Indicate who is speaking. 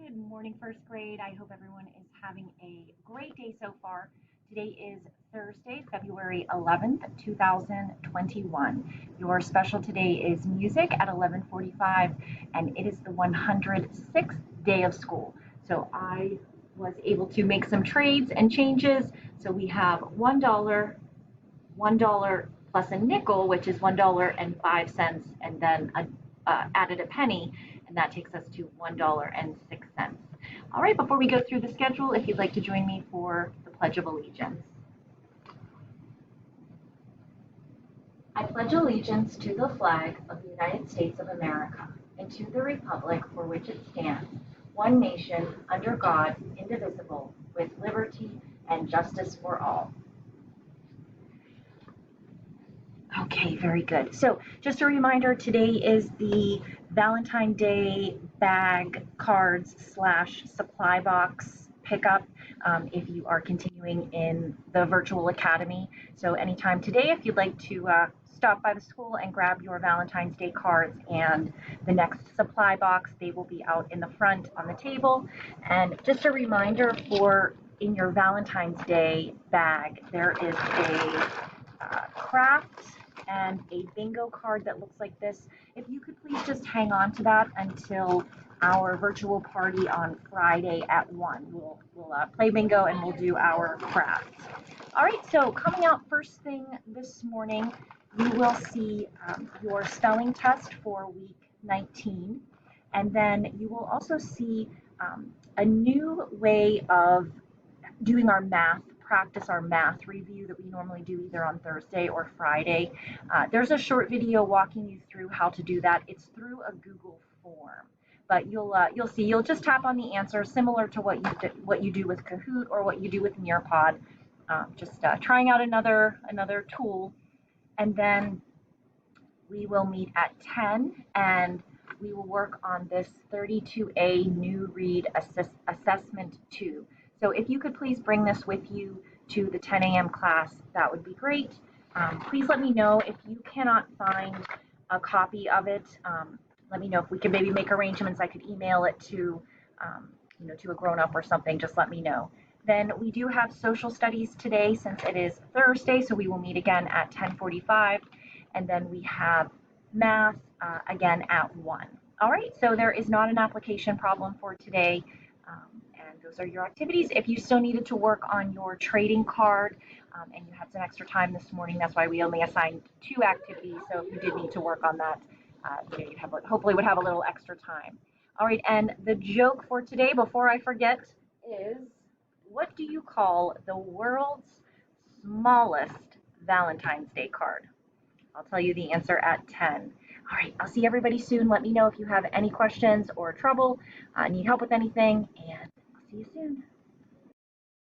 Speaker 1: Good morning, first grade. I hope everyone is having a great day so far. Today is Thursday, February 11th, 2021. Your special today is music at 11:45, and it is the 106th day of school. So I was able to make some trades and changes. So we have $1 plus a nickel, which is $1.05, and then added a penny, and that takes us to $1.06. All right, before we go through the schedule, if you'd like to join me for the Pledge of Allegiance. I pledge allegiance to the flag of the United States of America and to the republic for which it stands, one nation, under God, indivisible, with liberty and justice for all. Okay, very good. So just a reminder, today is the Valentine Day bag cards / supply box pickup if you are continuing in the virtual academy. So anytime today, if you'd like to stop by the school and grab your Valentine's Day cards and the next supply box, they will be out in the front on the table. And just a reminder, for in your Valentine's Day bag, there is a craft and a bingo card that looks like this. If you could please just hang on to that until our virtual party on Friday at 1. We'll play bingo and we'll do our craft. All right, so coming out first thing this morning, you will see your spelling test for week 19. And then you will also see a new way of doing our math practice, our math review that we normally do either on Thursday or Friday. There's a short video walking you through how to do that. It's through a Google form, but you'll see. You'll just tap on the answer, similar to what you do with Kahoot or what you do with Nearpod. Just trying out another tool, and then we will meet at 10 and we will work on this 32A New Read Assessment 2. So if you could please bring this with you to the 10 a.m. class, that would be great. Please let me know if you cannot find a copy of it. Let me know if we can maybe make arrangements. I could email it to, to a grown-up or something. Just let me know. Then we do have social studies today since it is Thursday, so we will meet again at 10:45. And then we have math again at 1. All right, so there is not an application problem for today. And those are your activities. If you still needed to work on your trading card and you had some extra time this morning, that's why we only assigned 2 activities. So if you did need to work on that, you hopefully would have a little extra time. All right, and the joke for today, before I forget, is what do you call the world's smallest Valentine's Day card? I'll tell you the answer at 10. All right, I'll see everybody soon. Let me know if you have any questions or trouble, need help with anything, and I'll see you soon.